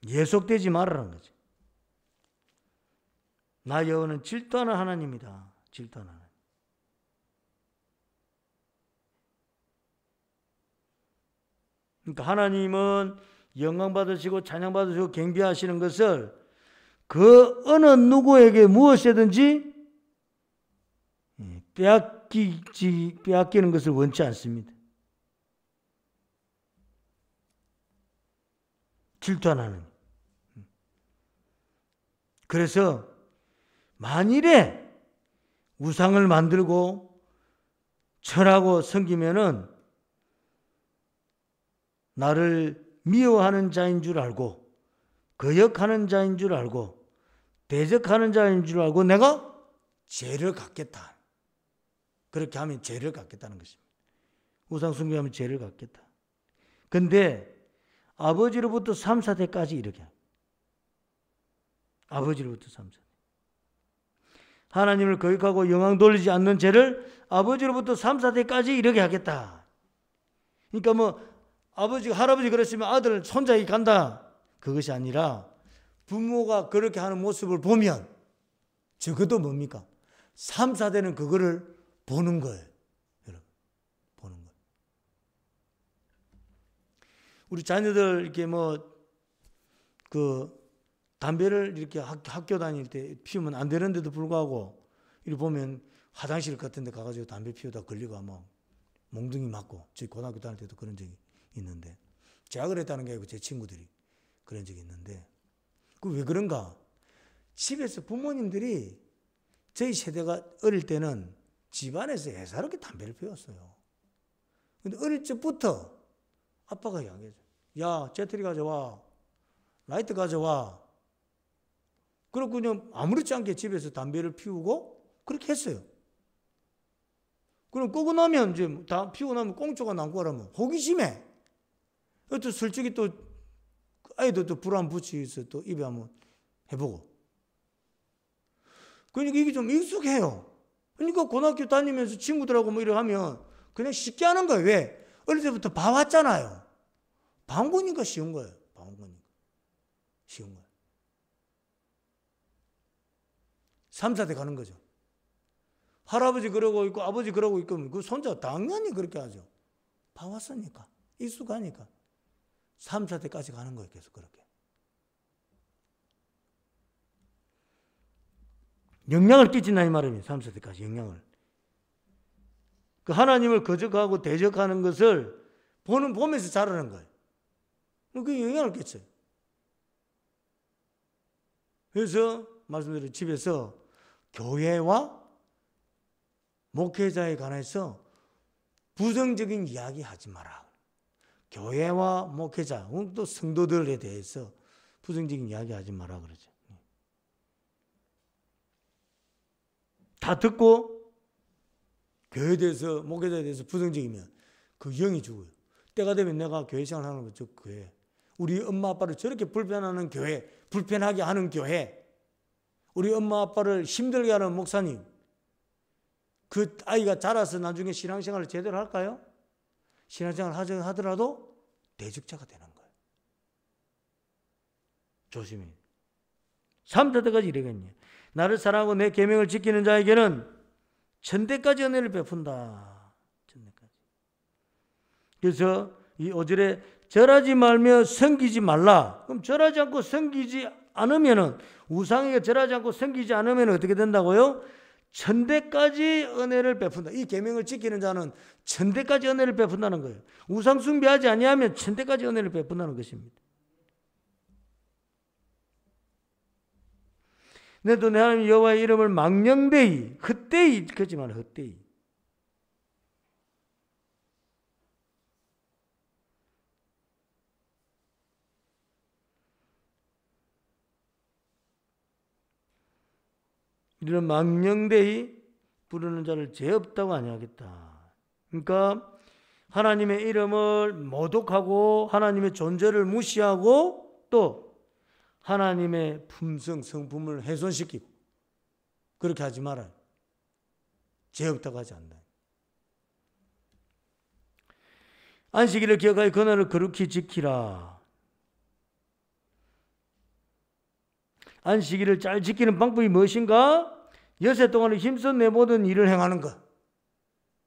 S1: 예속되지 말라는 거죠. 나 여호와는 질투하는 하나님이다. 질투하는 하나님. 그러니까 하나님은 영광 받으시고 찬양 받으시고 경배하시는 것을 그 어느 누구에게 무엇이든지 빼앗기는 것을 원치 않습니다. 질투하는. 그래서 만일에 우상을 만들고 절하고 섬기면은 나를 미워하는 자인 줄 알고 거역하는 자인 줄 알고 대적하는 자인 줄 알고 내가 죄를 갖겠다. 그렇게 하면 죄를 갖겠다는 것입니다. 우상 숭배하면 죄를 갖겠다. 그런데 아버지로부터 3, 4대까지 이렇게 합니다. 아버지로부터 3, 4대. 하나님을 거역하고 영광 돌리지 않는 죄를 아버지로부터 3, 4대까지 이르게 하겠다. 그러니까 뭐 아버지가 할아버지 그랬으면 아들 손자에게 간다. 그것이 아니라 부모가 그렇게 하는 모습을 보면 적어도 뭡니까? 3, 4대는 그거를 보는 거예요. 여러분, 보는 거예요. 우리 자녀들 이렇게 담배를 이렇게 학교 다닐 때 피우면 안 되는데도 불구하고 이렇게 보면 화장실 같은 데 가가지고 담배 피우다 걸리고 막 몽둥이 맞고, 저희 고등학교 다닐 때도 그런 적이 있는데, 제가 그랬다는 게 아니고 제 친구들이 그런 적이 있는데, 그 왜 그런가? 집에서 부모님들이 저희 세대가 어릴 때는 집안에서 애사롭게 담배를 피웠어요. 근데 어릴 적부터 아빠가 이야기해줘. 야, 재트리 가져와. 라이트 가져와. 그리고 그냥 아무렇지 않게 집에서 담배를 피우고 그렇게 했어요. 그럼 끄고 나면 이제 다 피우고 나면 꽁초가 남고 하라면 호기심에 또 솔직히 또 아이도 또 불 안 붙이서 또 입에 한번 해보고. 그러니까 이게 좀 익숙해요. 그러니까 고등학교 다니면서 친구들하고 뭐 이렇게 하면 그냥 쉽게 하는 거예요. 왜? 어릴 때부터 봐왔잖아요. 봐온 거니까 쉬운 거예요. 봐온 거니까. 쉬운 거예요. 3, 4대 가는 거죠. 할아버지 그러고 있고 아버지 그러고 있고 그 손자 당연히 그렇게 하죠. 봐왔으니까. 익숙하니까. 3, 4대까지 가는 거예요. 계속 그렇게. 영향을 끼친다 이 말이에요. 3, 4대까지 영향을. 그 하나님을 거적하고 대적하는 것을 보면서 자라는 거예요. 그 영향을 끼쳐요. 그래서 말씀드린 집에서 교회와 목회자에 관해서 부정적인 이야기 하지 마라. 교회와 목회자, 또 성도들에 대해서 부정적인 이야기 하지 마라 그러죠. 다 듣고 교회에 대해서, 목회자에 대해서 부정적이면 그 영이 죽어요. 때가 되면 내가 교회 생활 하는 거죠. 교회. 우리 엄마 아빠를 저렇게 불편하는 교회, 불편하게 하는 교회, 우리 엄마 아빠를 힘들게 하는 목사님, 그 아이가 자라서 나중에 신앙생활을 제대로 할까요? 신앙생활 하더라도 대적자가 되는 거예요. 조심히. 3, 4대까지 이러겠냐. 나를 사랑하고 내 계명을 지키는 자에게는 천대까지 은혜를 베푼다. 천대까지. 그래서 이 5절에 절하지 말며 섬기지 말라. 그럼 절하지 않고 섬기지 않으면은, 우상에게 절하지 않고 섬기지 않으면 어떻게 된다고요? 천대까지 은혜를 베푼다. 이 계명을 지키는 자는 천대까지 은혜를 베푼다는 거예요. 우상 숭배하지 아니하면 천대까지 은혜를 베푼다는 것입니다. 너도 내 하나님 여호와의 이름을 망령되이, 헛되이, 그렇지만 헛되이. 이런 망령되이 부르는 자를 죄 없다고 아니하겠다. 그러니까 하나님의 이름을 모독하고 하나님의 존재를 무시하고 또 하나님의 품성, 성품을 훼손시키고 그렇게 하지 말아요. 죄 없다고 하지 않는다. 안식일을 기억하여 그날을 거룩히 지키라. 안식일을 잘 지키는 방법이 무엇인가? 여세 동안에 힘써 내 모든 일을 행하는 것.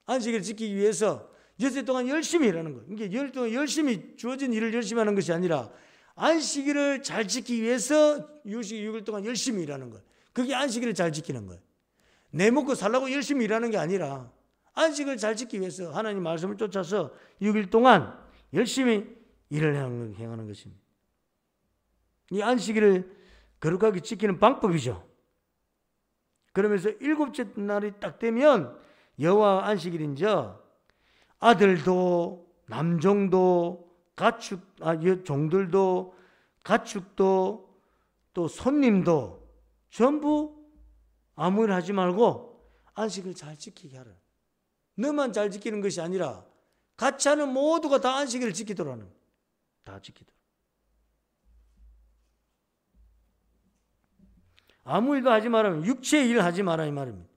S1: 안식일을 지키기 위해서 여세 동안 열심히 일하는 것. 이게 열 동안 열심히 주어진 일을 열심히 하는 것이 아니라 안식일을 잘 지키기 위해서 6일 동안 열심히 일하는 것. 그게 안식일을 잘 지키는 거예요. 내 먹고 살라고 열심히 일하는 게 아니라 안식을 잘 지키기 위해서 하나님 말씀을 쫓아서 6일 동안 열심히 일을 행하는 것입니다. 이 안식일을 거룩하게 지키는 방법이죠. 그러면서 7째 날이 딱 되면 여호와 안식일인저 아들도 남종도 종들도 가축도 또 손님도 전부 아무 일 하지 말고 안식을 잘 지키게 하라. 너만 잘 지키는 것이 아니라 같이 하는 모두가 다 안식일을 지키도록 하는, 다 지키도록. 아무 일도 하지 말라면 육체의 일 하지 마라 이 말입니다.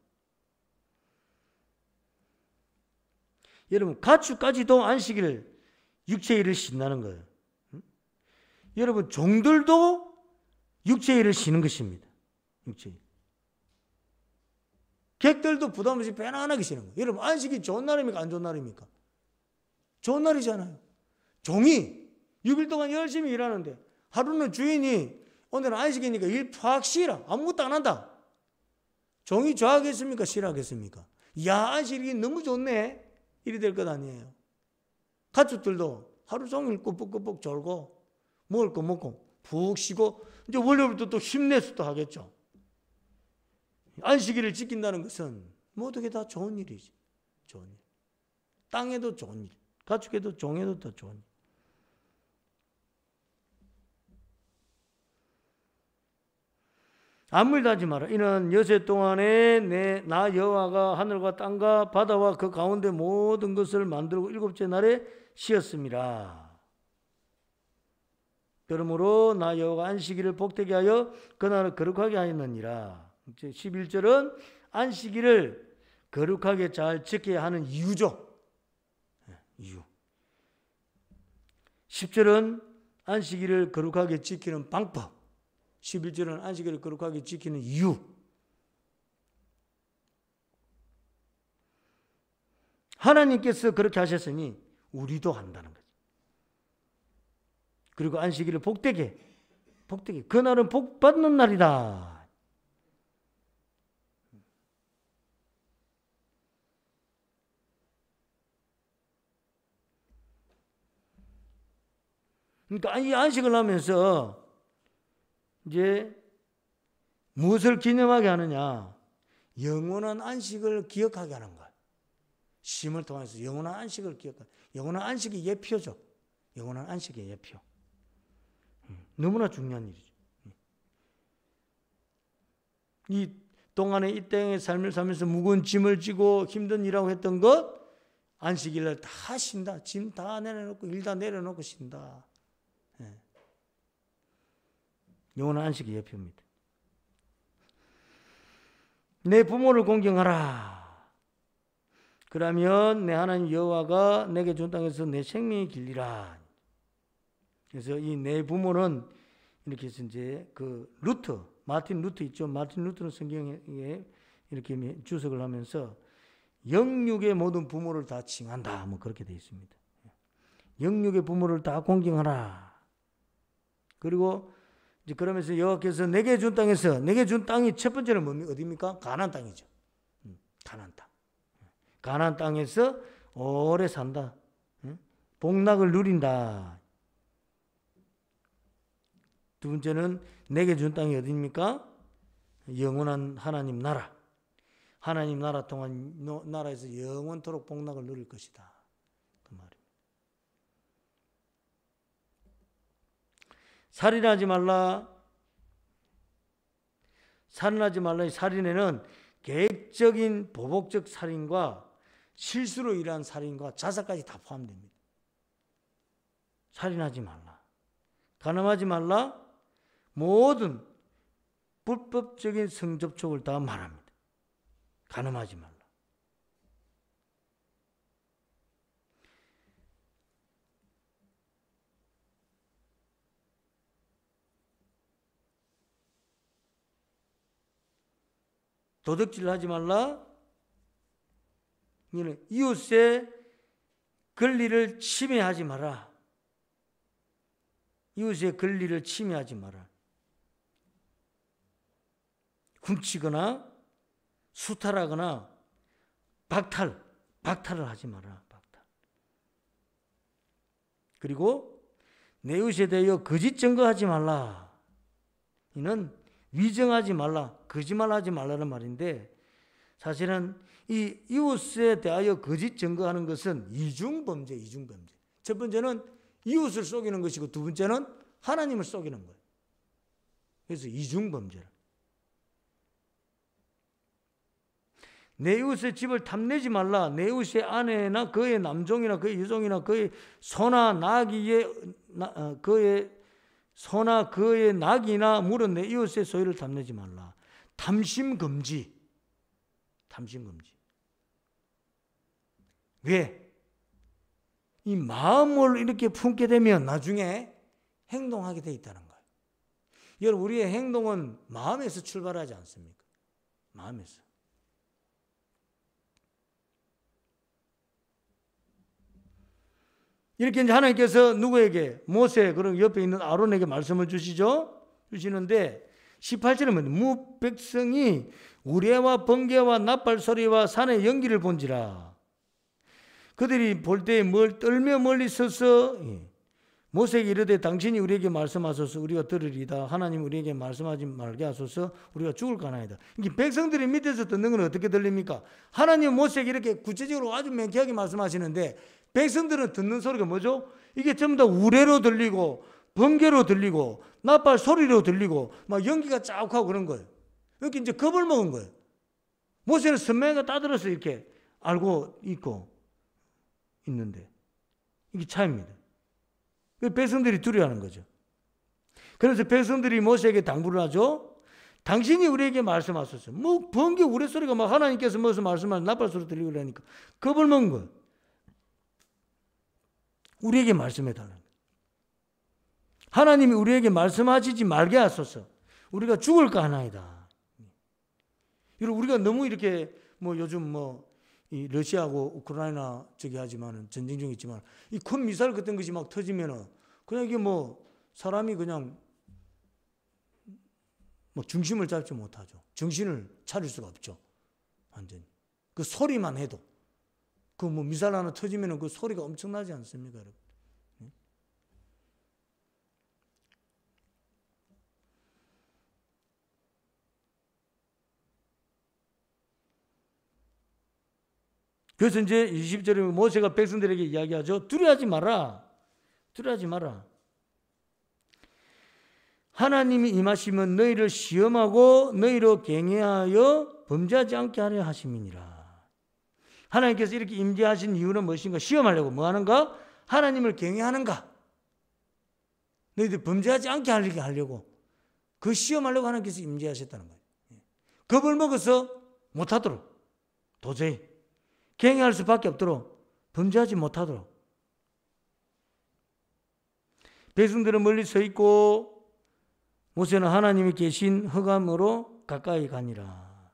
S1: 여러분 가축까지도 안식일을 육체의 일을 쉰다는 거예요. 여러분 종들도 육체의 일을 쉬는 것입니다. 육체의 일. 객들도 부담 없이 편안하게 쉬는 거예요. 여러분 안식이 좋은 날입니까? 안 좋은 날입니까? 좋은 날이잖아요. 종이 6일 동안 열심히 일하는데 하루는 주인이 오늘은 안식이니까 일 팍 쉬라. 아무것도 안 한다. 종이 좋아하겠습니까? 싫어하겠습니까? 야 안식이 너무 좋네. 이리 될 것 아니에요. 가축들도 하루 종일 꾸벅꾸벅 졸고 먹을 거 먹고 푹 쉬고 이제 월요일부터 또 힘내서 또 하겠죠. 안식일을 지킨다는 것은 모두게 다 좋은 일이지. 좋은 일. 땅에도 좋은 일. 가축에도 종에도 더 좋은 일. 아무 일도 하지 마라. 이는 여세 동안에 나 여호와가 하늘과 땅과 바다와 그 가운데 모든 것을 만들고 일곱째 날에 쉬었습니다. 그러므로 나 여호와가 안식일을 복되게 하여 그날을 거룩하게 하였느니라. 11절은 안식일을 거룩하게 잘 지켜야 하는 이유죠. 이유. 10절은 안식일을 거룩하게 지키는 방법. 11절은 안식일을 거룩하게 지키는 이유. 하나님께서 그렇게 하셨으니 우리도 한다는 거죠. 그리고 안식일을 복되게 그날은 복 받는 날이다. 그러니까 이 안식을 하면서 이제 무엇을 기념하게 하느냐? 영원한 안식을 기억하게 하는 거예요. 쉼을 통해서 영원한 안식을 기억하는. 영원한 안식의 예표죠. 영원한 안식의 예표. 너무나 중요한 일이죠. 이 동안에 이 땅의 삶을 살면서 무거운 짐을 지고 힘든 일하고 했던 것 안식일날 다 쉰다. 짐 다 내려놓고 일 다 내려놓고 쉰다. 영원한 안식의 예표입니다. 내 부모를 공경하라. 그러면 내 하나님 여호와가 내게 준 땅에서 내 생명이 길리라. 그래서 이 내 부모는 이렇게 해서 이제 그 마틴 루터 있죠. 마틴 루터는 성경에 이렇게 주석을 하면서 영육의 모든 부모를 다 칭한다. 뭐 그렇게 되어 있습니다. 영육의 부모를 다 공경하라. 그리고 이제 그러면서 여호와께서 내게 준 땅에서 내게 준 땅이 첫 번째는 뭡니까? 어디입니까? 가나안 땅이죠. 가나안 땅. 가나안 땅에서 오래 산다. 복락을 누린다. 두 번째는 내게 준 땅이 어디입니까? 영원한 하나님 나라. 하나님 나라 동안 나라에서 영원토록 복락을 누릴 것이다. 그 말입니다. 살인하지 말라. 살인하지 말라. 이 살인에는 계획적인 보복적 살인과 실수로 일한 살인과 자살까지 다 포함됩니다. 살인하지 말라. 간음하지 말라. 모든 불법적인 성접촉을 다 말합니다. 간음하지 말라. 도둑질 하지 말라. 이웃의 권리를 침해하지 마라. 이웃의 권리를 침해하지 마라. 훔치거나 수탈하거나 박탈을 하지 마라. 박탈. 그리고 내 이웃에 대하여 거짓 증거하지 말라. 이는 위정하지 말라, 거짓말하지 말라는 말인데 사실은 이 이웃에 대하여 거짓 증거하는 것은 이중범죄. 첫 번째는 이웃을 속이는 것이고 두 번째는 하나님을 속이는 거예요. 그래서 이중범죄라. 내 이웃의 집을 탐내지 말라. 내 이웃의 아내나 그의 남종이나 그의 여종이나 그의 소나 그의 소나 그의 낙이나 물은 내 이웃의 소유를 탐내지 말라. 탐심 금지. 탐심 금지. 왜? 이 마음을 이렇게 품게 되면 나중에 행동하게 돼 있다는 거예요. 여러분, 우리의 행동은 마음에서 출발하지 않습니까? 마음에서. 이렇게 이제 하나님께서 누구에게? 모세, 그런 옆에 있는 아론에게 말씀을 주시는데 18절에 뭐냐? 무 백성이 우레와 번개와 나팔 소리와 산의 연기를 본지라. 그들이 볼 때에 떨며 멀리 서서 모세에게 이르되 당신이 우리에게 말씀하소서 우리가 들으리이다. 하나님 우리에게 말씀하지 말게 하소서 우리가 죽을까나이다. 이게 백성들이 밑에서 듣는 건 어떻게 들립니까? 하나님 모세에게 이렇게 구체적으로 아주 명쾌하게 말씀하시는데 백성들은 듣는 소리가 뭐죠? 이게 전부 다 우레로 들리고 번개로 들리고 나팔 소리로 들리고 막 연기가 쫙 하고 그런 거예요. 이렇게 이제 겁을 먹은 거예요. 모세는 선명하게 따들어서 이렇게 알고 있는데 이게 차이입니다. 백성들이 두려워하는 거죠. 그래서 백성들이 모세에게 당부를 하죠. 당신이 우리에게 말씀하소서. 뭐 번개 우레 소리가 막 하나님께서 무슨 말씀하시는 나팔 소리 들리고 그러니까 겁을 먹은 거예요. 우리에게 말씀해달라는 거예요. 하나님이 우리에게 말씀하시지 말게 하소서. 우리가 죽을까 하나이다. 우리가 너무 이렇게 뭐 요즘 이 러시아하고 우크라이나 하지만은 전쟁 중에 있지만 이 큰 미사일 같은 것이 막 터지면은 그냥 이게 사람이 그냥 중심을 잡지 못하죠. 정신을 차릴 수가 없죠. 완전히. 그 소리만 해도 그 미사일 하나 터지면은 그 소리가 엄청나지 않습니까, 여러분? 그래서 이제 20절에 모세가 백성들에게 이야기하죠. 두려워하지 마라. 두려워하지 마라. 하나님이 임하시면 너희를 시험하고 너희로 경외하여 범죄하지 않게 하려 하심이니라. 하나님께서 이렇게 임재하신 이유는 무엇인가? 시험하려고 뭐 하는가? 하나님을 경외하는가? 너희들 범죄하지 않게 하려고 그 시험하려고 하나님께서 임재하셨다는 거예요. 겁을 먹어서 못하도록 도저히 경외할 수밖에 없도록 범죄하지 못하도록 백성들은 멀리 서 있고 모세는 하나님이 계신 흑암으로 가까이 가니라.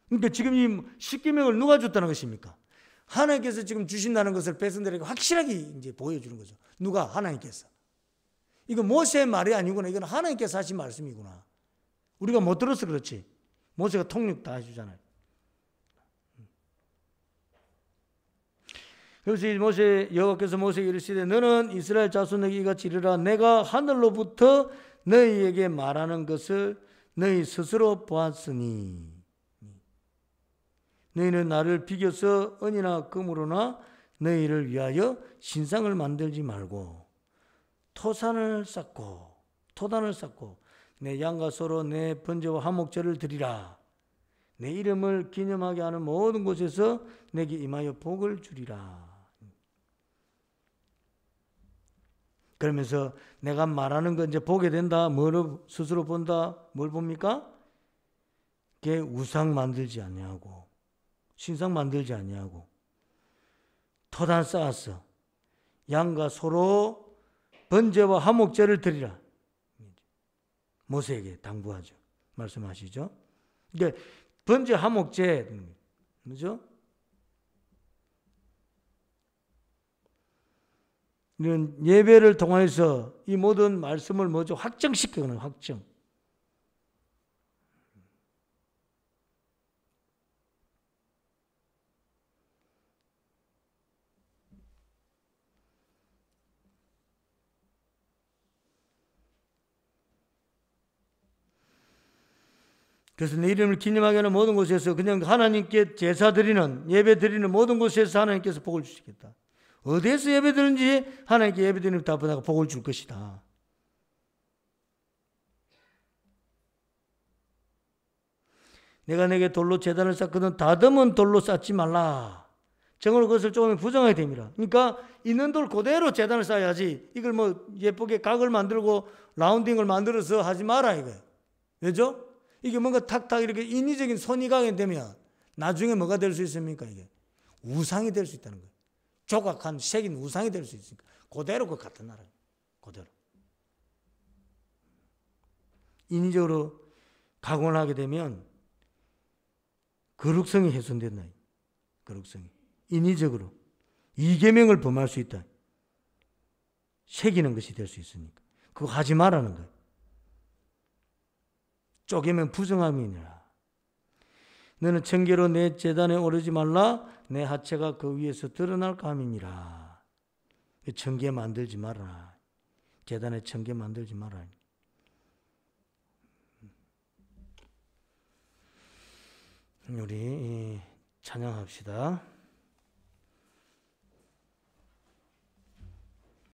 S1: 그러니까 지금 이 십계명을 누가 줬다는 것입니까? 하나님께서 지금 주신다는 것을 백성들에게 확실하게 이제 보여주는 거죠. 누가? 하나님께서. 이거 모세의 말이 아니구나. 이건 하나님께서 하신 말씀이구나. 우리가 못 들어서 그렇지. 모세가 통역 다 해주잖아요. 그래서 여호와께서 모세에게 이르시되 너는 이스라엘 자손에게 이같이 이르라. 내가 하늘로부터 너희에게 말하는 것을 너희 스스로 보았으니 너희는 나를 비교서 은이나 금으로나 너희를 위하여 신상을 만들지 말고 토단을 쌓고 내 양과 소로 내 번제와 화목제를 드리라. 내 이름을 기념하게 하는 모든 곳에서 내게 임하여 복을 주리라. 그러면서 내가 말하는 건 이제 보게 된다. 뭐로 스스로 본다? 뭘 봅니까? 걔 우상 만들지 아니하고 신상 만들지 아니하고 토단 쌓았어. 양과 소로 번제와 화목제를 드리라. 모세에게 당부하죠. 말씀하시죠. 이게 번제 화목제 뭐죠? 이런 예배를 통해서 이 모든 말씀을 뭐죠? 확정시키는 확정. 그래서 내 이름을 기념하게 하는 모든 곳에서 그냥 하나님께 제사 드리는 예배 드리는 모든 곳에서 하나님께서 복을 주시겠다. 어디에서 예배 드는지 하나님께 예배 드리는 다 내가 복을 줄 것이다. 내가 내게 돌로 제단을 쌓거든 다듬은 돌로 쌓지 말라. 정으로 그것을 조금 부정하게 됩니다. 그러니까 있는 돌 그대로 제단을 쌓아야지 이걸 뭐 예쁘게 각을 만들고 라운딩을 만들어서 하지 마라 이거예요. 왜죠? 이게 뭔가 탁탁 이렇게 인위적인 선이 되면 나중에 뭐가 될 수 있습니까? 이게 우상이 될 수 있다는 거예요. 조각한 색인 우상이 될 수 있으니까 그대로 그 같은 나라예요. 그대로. 인위적으로 가공을 하게 되면 거룩성이 훼손된다. 거룩성이. 인위적으로 이계명을 범할 수 있다. 새기는 것이 될 수 있으니까. 그거 하지 말라는 거예요. 쪼개면 부정함이니라. 너는 청계로 내 제단에 오르지 말라. 내 하체가 그 위에서 드러날까 함이니라. 청계 만들지 마라. 제단에 청계 만들지 마라. 우리 찬양합시다.